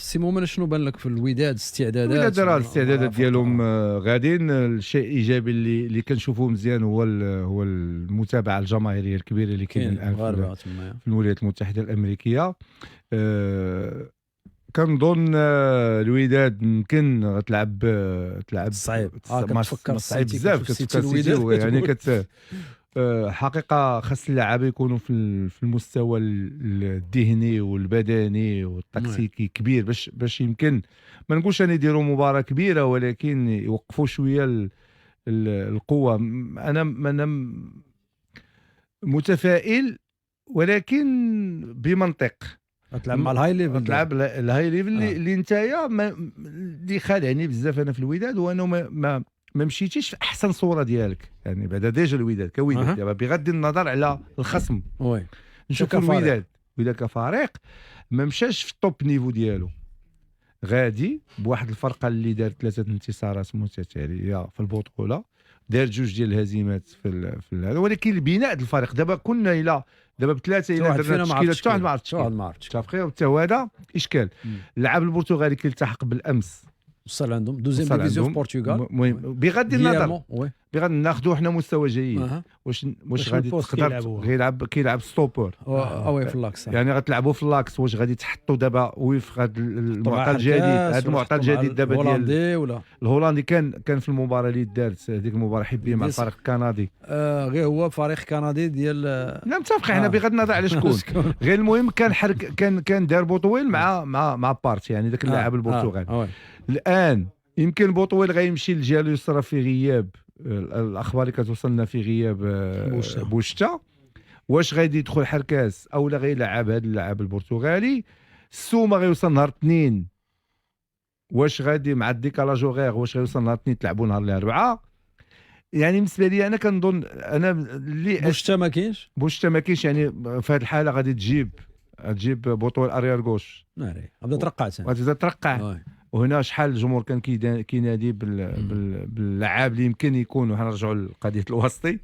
سي مومن شنو بان لك في الوداد استعدادات؟ راه الاستعدادات ديالهم غاديين. الشيء الايجابي اللي كنشوفوه مزيان هو المتابعه الجماهيريه الكبيره اللي كاينه الان في الولايات المتحده الامريكيه. كنظن الوداد يمكن غتلعب صعيب صعيب بزاف. كتفكر السيتي يعني حقيقه خاص اللعابه يكونوا في المستوى الذهني والبدني والتكتيكي كبير باش يمكن ما نقولش ان يديروا مباراه كبيره، ولكن يوقفوا شويه القوه. انا متفائل ولكن بمنطق. تلعب مع الهاي ليفل، تلعب الهاي ليفل اللي نتايا اللي خالعني بزاف انا في الوداد، هو انه ما مشيتيش في احسن صوره ديالك. يعني بعدا ديجا الوداد كوداد دابا بغض النظر على الخصم، نشوف الوداد كفريق ما مشاش في التوب نيفو ديالو، غادي بواحد الفرقه اللي دار 3 انتصارات متتاليه في البطوله، دار 2 ديال الهزيمات في هذا، ولكن البناء ديال الفريق دابا كنا الى دابا بثلاثه الى درنا تشكيله حتى واحد ما عرفتش متفقين، حتى هذا اشكال. اللاعب البرتغالي كيلتحق بالامس وصل عندهم دوزيام ديفيزيون في البرتغال، بغض النظر ناخذوا حنا مستوى جيد. واش غادي تقدر كيلعب ستوبر في اللاكس، يعني غتلعبوا في اللاكس. واش غادي تحطوا دابا وفق هذا المعطى الجديد، هذا المعطى الجديد دابا ديال الهولندي ولا الهولندي كان في المباراه اللي دارت هذيك المباراه حبيه مع الفريق الكندي. غير هو فريق كندي ديال لا متفق حنا بغض النظر على شكون. غير المهم كان دار بوطويل مع بارت، يعني ذاك اللاعب البرتغالي. الان يمكن بوطويل غيمشي للجهه اليسرى في غياب الاخبار اللي كتوصلنا في غياب بوشتا. واش غادي يدخل حركاس او لا غيلعب هذا اللاعب البرتغالي؟ السومه غيوصل نهار الاثنين، واش غادي مع الديكالاج غير واش غيوصل نهار الاثنين تلعبوا نهار الاربعاء؟ يعني بالنسبه لي انا كنظن انا اللي بوشتا ما كاينش يعني في هذه الحاله غادي تجيب بوطويل اريار غوش. غادي ترقع وهنا شحال الجمهور كان كينادي باللعاب اللي يمكن يكون. وحنا نرجعوا لقضيه الوسطي.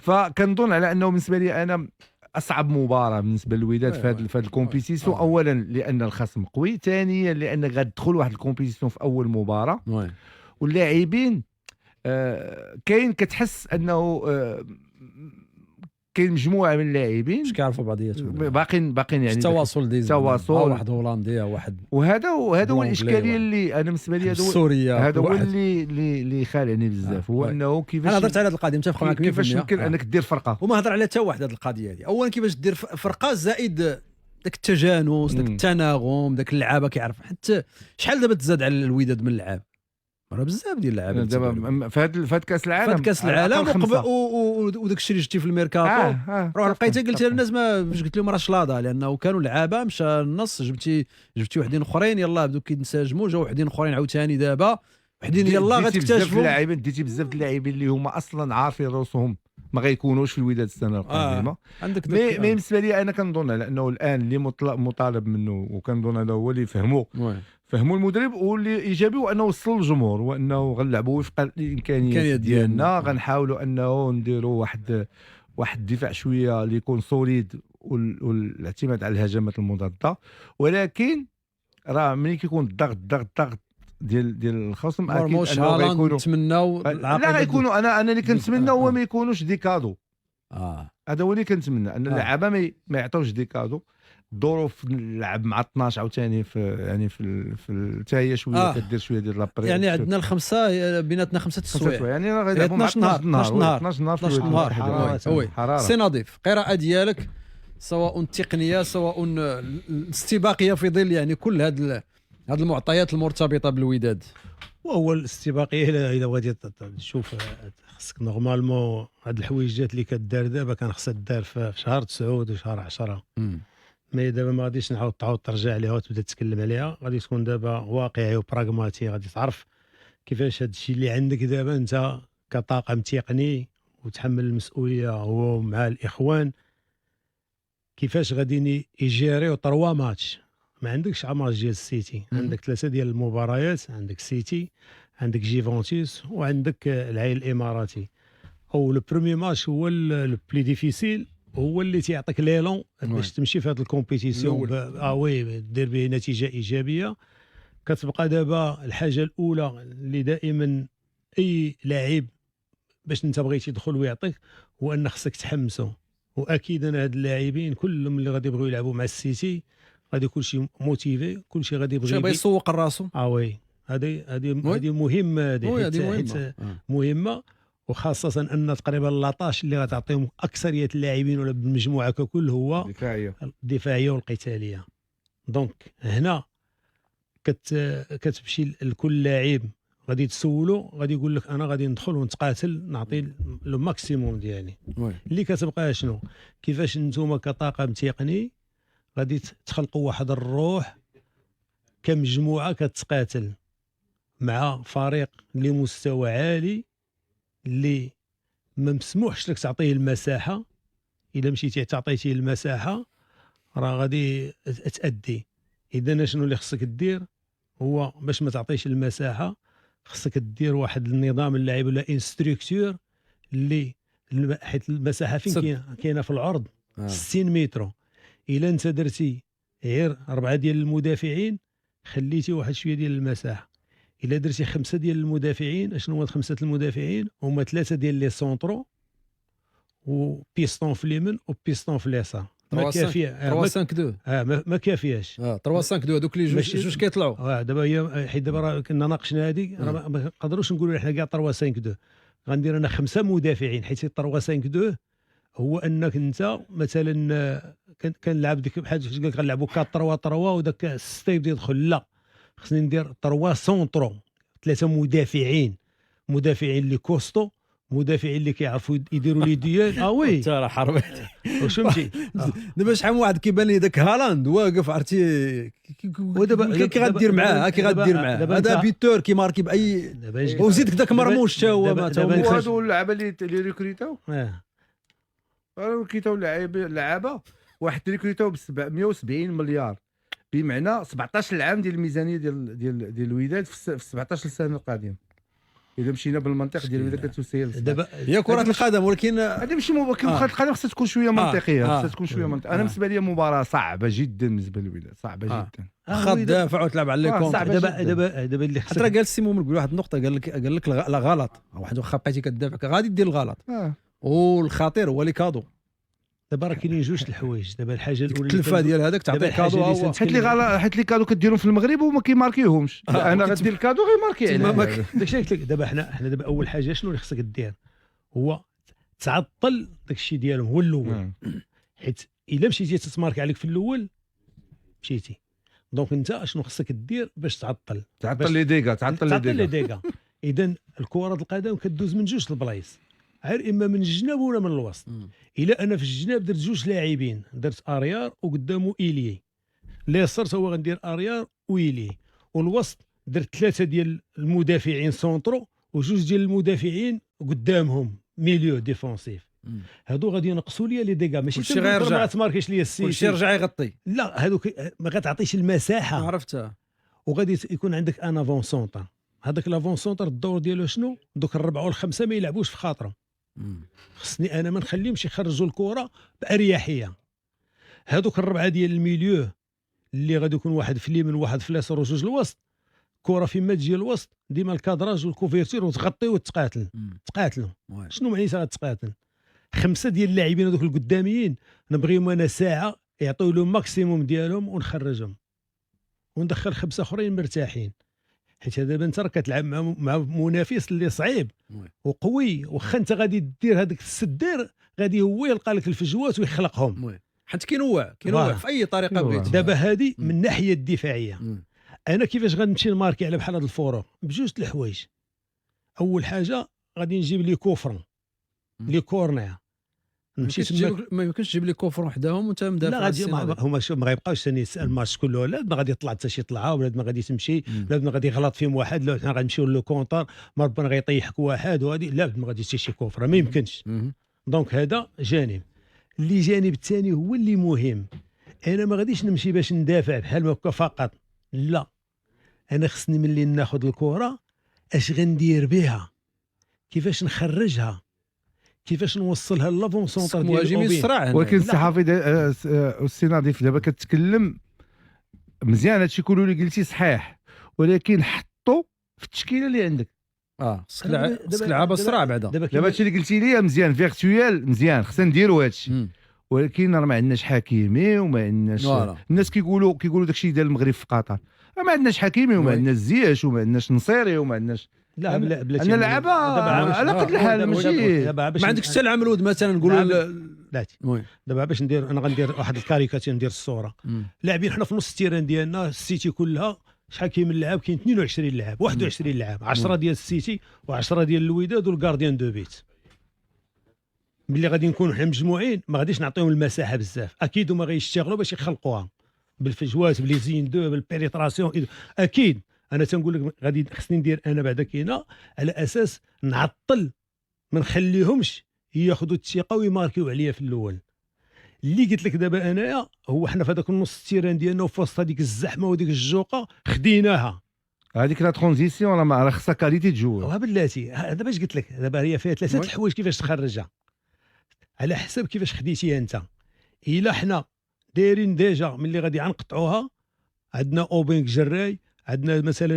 فكنظن على انه بالنسبه لي انا اصعب مباراه بالنسبه للوداد في هذا الكومبيتيسيون. اولا لان الخصم قوي، ثانيا لانك غتدخل واحد الكومبيتيسيون في اول مباراه واللاعبين كاين كتحس انه كاين مجموعه من اللاعبين مش كيعرفوا بعضياتهم، باقين يعني التواصل واحد هولندي واحد. وهذا هو الاشكاليه اللي انا بالنسبه لي هذا هو اللي خالعني بزاف. هو انه كيفاش انا هضرت على هذه القضيه، متفق معك كيفاش يمكن انك دير فرقه. وما هضر على حتى واحد هذه القضيه هذه. اولا كيفاش دير فرقه زائد داك التجانس، داك التناغم، داك اللعابه كيعرف. حتى شحال دابا تزاد على الوداد من اللعاب، راه بزاف ديال اللعابه دابا في هذا كاس العالم، في كاس العالم وداك الشيء اللي شفتي في الميركاتو. راه لقيتها قلتها للناس باش قلت لهم راه شلاضه، لانه كانوا لعابه مشى النص، جبتي وحدين اخرين يلاه بداو كينسجموا، جاو وحدين اخرين عاوتاني دابا وحدين يلاه غتكتشفوا اللاعبين. ديتي بزاف اللاعبين اللي هما اصلا عارفين راسهم ما غيكونوش في الوداد السنه القادمه. عندك مي بالنسبه لي انا كنظن على انه الان اللي مطالب منه، وكنظن هذا هو اللي فهموا المدرب واللي ايجابي، وانه وصل الجمهور، وانه غنلعبوا وفق الامكانيات ديالنا. غنحاولوا انه نديروا واحد الدفاع شويه اللي يكون سوليد والاعتماد على الهجمات المضاده. ولكن راه ملي كيكون الضغط ديال الخصم اكيد انه غيكونوا نتمناو لا غيكونوا انا اللي كنتمنى هو ما يكونوش دي كادو. هذا هو اللي كنتمنى، ان اللعابه ما يعطوش دي كادو. الظروف نلعب مع 12 عاوتاني في حتى هي شويه كدير شويه ديال لابري. يعني عندنا الخمسه بيناتنا 5 تسويع، يعني راه غيلعبوا مع 12 نهار حراره. سي نظيف، قراءه ديالك سواء التقنيه سواء الاستباقيه في ظل يعني كل هذه المعطيات المرتبطه بالوداد. وهو الاستباقيه الى غادي تشوف خصك نورمالمون هاد الحويجات اللي كدار دابا كان خصها تدار في شهر 9 وشهر 10. مي دابا ما غاديش تعاود ترجع عليها وتبدا تتكلم عليها. غادي تكون دابا واقعي وبراغماتي، غادي تعرف كيفاش هاد الشيء اللي عندك دابا انت كطاقم تقني وتحمل المسؤوليه هو مع الاخوان، كيفاش غادي يجيريو 3 ماتش. ما عندكش ماتش ديال السيتي، عندك 3 ديال المباريات، عندك سيتي، عندك جيفونتيس، وعندك العين الاماراتي. او لو بروميي ماتش هو لو بلي ديفيسيل هو اللي تيعطيك ليلون باش تمشي في هذه الكومبيتيسيون وي دير به نتيجه ايجابيه. كتبقى دابا الحاجه الاولى اللي دائما اي لاعب باش انت بغيتي يدخل ويعطيك هو ان خصك تحمسه. واكيد انا هاد اللاعبين كلهم اللي غادي يبغيو يلعبوا مع السيتي غادي كلشي موتيفي، كلشي غادي يبغي يسوق راسو. وي هذه مهمه، هذه مهمه، وخاصه ان تقريبا لاطاش اللي غتعطيهم اكثريه اللاعبين ولا بالمجموعه ككل هو الدفاعيه والقتاليه. دونك هنا كتمشي لكل لاعب غادي تسولو غادي يقول لك انا غادي ندخل ونتقاتل نعطي لو ماكسيموم ديالي. اللي كتبقى شنو كيفاش نتوما كطاقم تقني غادي تخلقوا واحد الروح كمجموعه كتقاتل مع فريق اللي مستوى عالي اللي ما مسموحش لك تعطيه المساحه. الا مشيتي تعطيتيه المساحه راه غادي تأدي. اذا شنو اللي خصك دير هو باش ما تعطيش المساحه خصك دير واحد النظام اللعب ولا انستركتور اللي حيت المساحه فين كاينه في العرض 60 متر. الا انت درتي غير 4 ديال المدافعين خليتي واحد شويه ديال المساحه. الا درتي 5 ديال المدافعين اشنو هما 5 المدافعين هما 3 ديال لي سونترو وبيستون في اليمين وبيستون في اليسار. ما كافيه 3 5 2 ما كافياش 3 5 2 هذوك اللي جوج كيطلعوا. دابا هي حيت دابا كنا ناقشنا هذه راه ما نقدروش نقولوا حنا كاع 3 5 2 غندير انا 5 مدافعين حيت 3 5 2 هو انك انت مثلا كنلعب ديك بحال قال لك غنلعبوا 4 3 3 وداك 6 يبدا يدخل. لا خصني ندير 3 سونترو 3 مدافعين اللي كوستو مدافعين اللي كيعرفوا يديروا لي ديال وي انت راه حربت واش فهمتي. دابا شحال من واحد كيبان لي داك هالاند واقف عرفتي ودابا كي غدير معاه هذا بيتور كيماركي باي وزيدك داك مرموش حتى هو هادو اللعابه اللي ريكريتاو ريكريتاو لعابه واحد ريكريتاو ب 770 مليار بمعنى 17 عام ديال الميزانيه ديال الوداد في 17 سنه القادمه. اذا مشينا بالمنطق ديال الوداد كتسير دابا هي كره القدم ولكن هذا ماشي كره القدم خصها تكون شويه منطقيه خصها تكون شويه منطقيه. انا بالنسبه لي مباراه صعبه جدا بالنسبه للوداد صعبه جدا. خاط دافع وتلعب على لي كونت. دابا اللي خصك راه قال سي مومن قول واحد النقطه قال لك لا غلط واحد واخا بقيتي كدافع غادي دير الغلط والخطير هو لي كادو. دابا راه كاينين جوج الحوايج. دابا الحاجه الاولى التلفه ديال هذاك تعطي كادو حيت لي كادو كديرهم في المغرب وما كيماركيوهمش. انا غدير الكادو غيماركي عليه. داكشي قلت لك. دابا حنا دابا اول حاجه شنو اللي خصك دير هو تعطل داكشي ديالهم هو الاول. حيت الا مشيتي تتمارك عليك في الاول مشيتي. دونك انت شنو خصك دير باش تعطل لي ديغا تعطل لي ديغا. اذا الكره القدم كدوز من جوج البلايص غير اما من الجناب ولا من الوسط. الا انا في الجناب درت جوج لاعبين درت اريار وقدامه ايلي اليسار هو غندير اريار ويلي والوسط درت 3 ديال المدافعين سونترو وجوج ديال المدافعين قدامهم ميليو ديفونسيف. هادو غادي ينقصوا لي لي ديغا ماشي ما غتماركيش لي السيتي كلشي يرجع يغطي. لا هادوك ما غتعطيش المساحه عرفتها. وغادي يكون عندك ان افون سونتر. هذاك لافون سونتر الدور ديالو شنو دوك الربعه والخمسه ما يلعبوش في خاطرهم. خصني انا ما نخليهمش يخرجوا الكره باريحيه. هذوك الربعه ديال الميليو اللي غادي يكون واحد في اليمين وواحد في اليسار وجوج الوسط كره فيما تجي الوسط ديما الكادراج والكوفيرتير وتغطي تقاتلوا. شنو معنيتها غتقاتل 5 ديال اللاعبين هذوك القداميين نبغيهم انا ساعه يعطيو لهم ماكسيموم ديالهم ونخرجهم وندخل 5 اخرين مرتاحين. حيت دابا انت راه كتلعب مع منافس اللي صعيب وقوي واخا انت غادي دير هذاك السدير غادي هو يلقى لك الفجوات ويخلقهم حيت كينوع في اي طريقه بغيتي. دابا هذه من الناحيه الدفاعيه انا كيفاش غنمشي نماركي على بحال هاد الفروق بجوج الحوايج. اول حاجه غادي نجيب لي كوفرون لي كورنير ما يمكنش تجيب لي كوفر وحدهم وانت مدافع. لا غادي هما ما غيبقاوش ثاني الماتش كله. لا ما غادي يطلع حتى شي طلعه ولا ما غادي تمشي لا ما غادي يغلط فيهم واحد لا حنا غنمشيو لو كونتر ما ربنا غيطيحك واحد وهذه لا ما غاديش شي كوفر ما يمكنش. دونك هذا جانب. اللي جانب الثاني هو اللي مهم. انا ما غاديش نمشي باش ندافع بحال هكا فقط. لا انا خصني ملي ناخذ الكره اش غندير بها كيفاش نخرجها كيفاش نوصلها لافون سونتر ديال مهاجمين الأوبين. الصراع. ولكن الصحافي السي نظيف دابا كتكلم مزيان، هادشي كله اللي قلتي صحيح، ولكن حطو في التشكيله اللي عندك. خصك لعابه الصراع بعدا. دابا هادشي اللي قلتي لي مزيان فيرتويال مزيان، خصنا نديروا هادشي، ولكن راه ما عندناش حكيمي وما عندناش الناس كيقولوا داكشي ديال المغرب في قطر، ما عندناش حكيمي وما عندناش زياش وما عندناش نصيري وما عندناش لا بلا انا لعابه على قد الحال ماشي ما عندكش حتى العمرود مثلا نقولوا لا دابا باش ندير انا غندير واحد الكاريكاتير، ندير الصوره لاعبين حنا في نص التيران ديالنا السيتي كلها شحال كاين من لاعب؟ كاين 22 لاعب 21 لاعب 10 ديال السيتي و10 ديال الوداد والكارديان دو بيت. ملي غادي نكونوا حنا مجموعين ما غاديش نعطيهم المساحه بزاف، اكيد هما غيشتغلوا باش يخلقوها بالفجوات بلي زين دو بالبيريتراسيون اكيد. انا تنقول لك غادي خصني ندير انا بعدا كاينه على اساس نعطل ما نخليهمش ياخذوا الثقه ويماركيو عليا في الاول. اللي قلت لك دابا انايا هو حنا في هذاك النص التيران ديالنا وفي وسط هذيك الزحمه وديك الجوقه خديناها هذيك لا ترانزيسيون راه خصها كاليتي تجوج. بلاتي دابا باش قلت لك دابا هي فيها ثلاثه الحوايج كيفاش تخرجها على حسب كيفاش خديتيها انت. الا حنا دايرين ديجا ملي غادي نقطعوها عندنا اوبينغ جراي، عندنا مثلا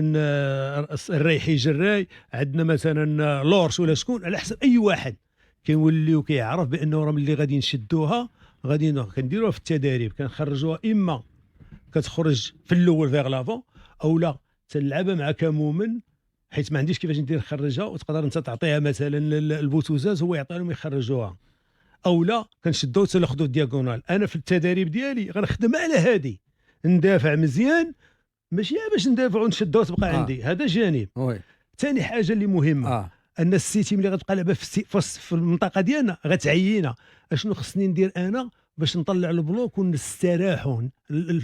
الريحي جراي، عندنا مثلا لورش ولا شكون، على حسب اي واحد كيوليو كيعرف بانه راه ملي غادي نشدوها غادي كنديروها في التدريب كنخرجوها اما كتخرج في الاول فيغ لافون او لا تلعبها مع كمومن، حيت ما عنديش كيفاش ندير نخرجها وتقدر انت تعطيها مثلا البوتوزاز هو يعطي لهم يخرجوها، او لا كنشدو تناخذوا الدياغونال. انا في التدريب ديالي غنخدم على هادي، ندافع مزيان ماشي باش ندافع ونشدو وتبقى عندي، هذا جانب. ثاني حاجه اللي مهمه ان السيتي ملي غتبقى لعبه في المنطقه ديالنا غتعيينا. اشنو خصني ندير انا باش نطلع البلوك ونستراحوا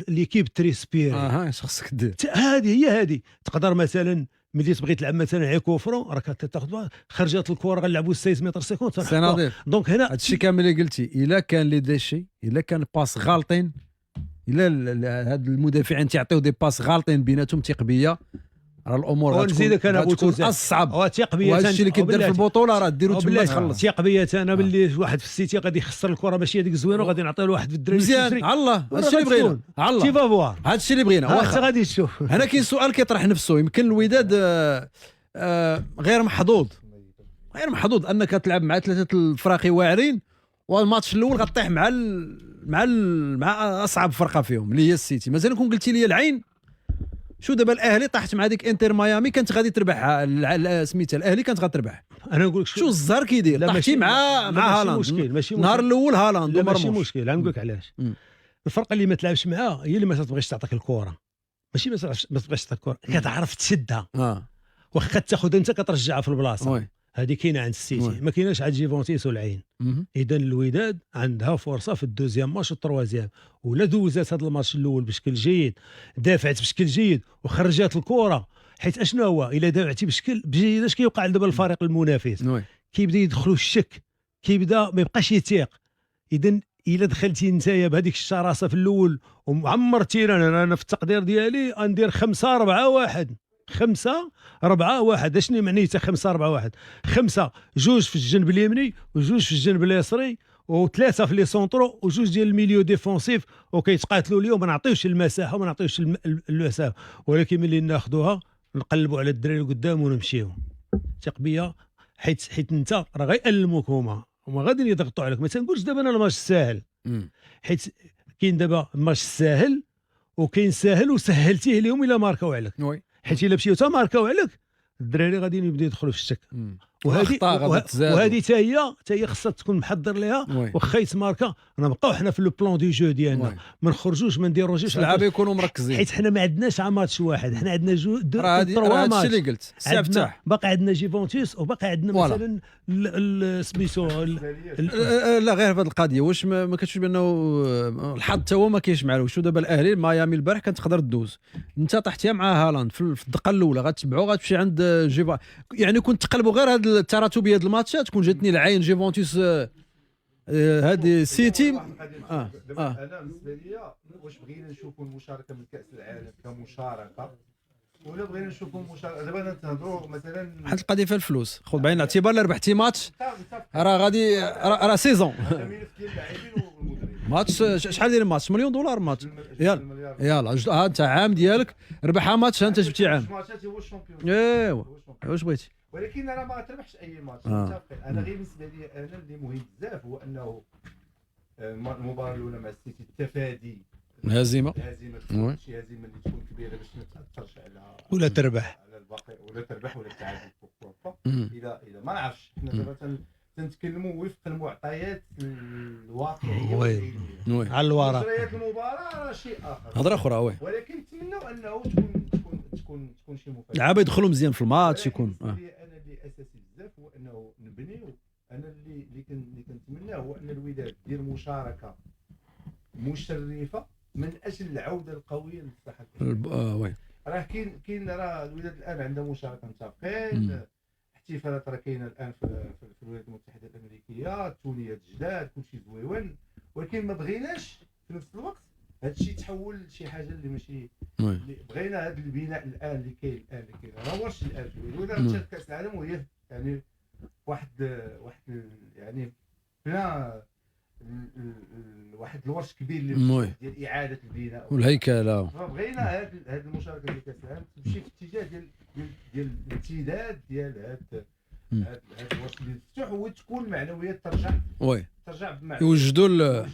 ليكيب تريسبيري؟ اش خصك دير؟ هذه تقدر مثلا ملي تبغي تلعب مثلا عيكو فرون راك تاخذ خرجات الكره غنلعبوا 6 متر سكوند. دونك هنا هادشي كامل اللي قلتي الا كان لي ديشي، الا كان باس غالطين، الا هاد المدافعين تيعطيو دي باس غالطين بيناتهم تقبيه، راه الامور غتكون اصعب. وتقبيه هادشي اللي كيدير في البطوله راه ديروا تما تخلص. تقبيه انا باللي واحد في السيتي غادي يخسر الكره ماشي هذيك زوينه وغادي نعطيو لواحد في الدراري مزيان. الله هادشي اللي بغينا، الله تيفافوار هادشي اللي بغينا. واخا غادي تشوف. هنا كاين سؤال كيطرح نفسه، يمكن الوداد غير محظوظ انك تلعب مع ثلاثه الفراقي واعرين والماتش الاول غطيح مع اصعب فرقه فيهم اللي هي السيتي. مازال كون قلتي لي العين شو دابا الاهلي طاحت مع ديك انتر ميامي كانت غادي تربح سميتها الاهلي كانت غتربح. انا نقول لك شو الزهر كيدير طاحتي مع هالاند ماشي النهار الاول هالاند ماشي مشكل. نقول لك علاش الفرقه اللي ما تلعبش معاه هي اللي ما تبغيش تعطيك الكره، ماشي ما تبغيش تعطيك الكره كتعرف تشدها واخا تاخذ انت كترجعها في البلاصه. هذه كاينه عند السيتي ما كايناش عند جيفونتيس والعين. اذا الوداد عندها فرصه في الدوزيام ماتش والتروازيام، ولا دوزات هذا الماتش الاول بشكل جيد، دافعت بشكل جيد وخرجات الكره. حيت اشنو هو الا دافعتي بشكل جيد اش كيوقع دابا الفريق المنافس؟ كيبدا يدخلوا الشك، كيبدا ما يبقاش يتيق. اذا الا دخلتي نتايا بهذيك الشراسه في الاول وعمرتي انا في التقدير ديالي غندير 5-4-1 5-4-1. اشنو معنيتها 5-4-1؟ 5 جوج في الجنب اليمني وجوج في الجنب اليسري وثلاثه في لي سونترو وجوج ديال الميليو ديفونسيف وكيتقاتلوا اليوم. ما نعطيوش المساحه وما نعطيوش المسافه، ولكن ملي ناخذوها نقلبوا على الدراري قدام ونمشيو تقبيه. حيت انت راه غيألموك هما غادي يضغطوا عليك. ما تنقولش دابا انا الماتش ساهل، حيت كاين دابا الماتش ساهل وكاين ساهل وسهلتيه لهم الا ماركاو عليك. حيت الا مشيو تا ماركاو عليك الدراري غادي يبداو يدخلوا في الشك. وهذه حتى هي خصها تكون محضر لها. واخا يتماركا نبقاو حنا في لو بلان دو جو ديالنا، ما نخرجوش ما نديروجيش اللعابه يكونوا مركزين، حيت حنا ما عندناش ماتش واحد، حنا عندنا دو تروا ماتش اللي قلت سافتح. باقي عندنا جيفونتيس وباقي عندنا مثلا سميتو لا غير في هذه القضيه. واش ما كتشوفش بانه الحظ حتى هو ما كاينش معاه؟ واش دابا الاهلي ميامي البارح كانت تقدر تدوز، انت طحتيها مع هالاند في الدقه الاولى غتبعوا غتمشي عند جيفا. يعني كنت تقلبوا غير هذه التراتبيه ديال الماتشات. كون جاتني العين جيفونتيس هذه سيتي. انا بالنسبه لي واش بغينا نشوفوا المشاركه من كاس العالم كمشاركه ولا بغينا نشوفوا مشاركه دابا نتهضروا مثلا واحد القضيه فيها الفلوس، خذ بعين الاعتبار الا ربحتي ماتش راه غادي راه سيزون الملف ديال اللاعبين والمدرب ماتش شحال داير ماتش مليون دولار ماتش يلا المليار. يلا ها انت عام ديالك ربحها ماتش ها انت جبتي عام ماتشات هو الشامبيون ايوا واش بغيتي ولكن انا ما تربحش اي ماتش متفقين. انا غير بالنسبه لي انا اللي مهم بزاف هو انه المباراه الاولى مع السيتي التفادي الهزيمه الهزيمه شي هزيمه اللي تكون كبيره باش ما تاثرش على ولا تربح على الباقي ولا تربح ولا تعادل اذا ما نعرفش حنا دابا تنتكلموا وفق المعطيات الواقعيه وي على الورق. مجريات المباراه راه شيء اخر هضره اخرى وي ولكن نتمنوا انه تكون شي مفاجاه. اللعابه يدخلوا مزيان في الماتش يكون انا اللي اساسي بزاف هو انه نبنيو. انا اللي كنتمناه هو ان الوداد دير مشاركه مشرفه من اجل العوده القويه للساحه. وي راه كاين راه الوداد الان عنده مشاركه متفقين. احتفالات راه كاينه الان في الولايات المتحده الامريكيه، تونيات جداد، كلشي زويون، ولكن ما بغيناش في نفس الوقت هذا الشيء تحول لشي حاجه اللي ماشي اللي بغينا. هذا البناء الان اللي كاين راه واش الان في الوداد مشات كاس العالم وهي يعني واحد يعني بلا واحد الورش كبير اللي ديال اعاده البناء والهيكله. فبغينا هذه المشاركه ديال كاس العالم تمشي في اتجاه ديال الامتداد ديال هذا الورش اللي مفتوح، وتكون المعنويات ترجع يوجدوا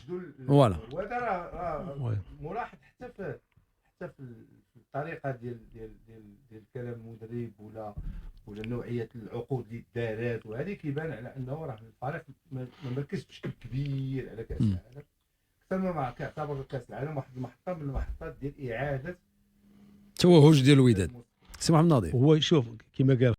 فوالا. وهذا راه ملاحظ حتى في الطريقه ديال كلام المدرب ولا نوعيه العقود اللي دارات، وهذه كيبان على انه راه الفريق ما مركزش بشكل كبير على كاس العالم، اكثر ما كيعتبر كاس العالم واحد المحطه من المحطات ديال اعاده توهج ديال الوداد. سي محمد ناظر هو شوف كما قال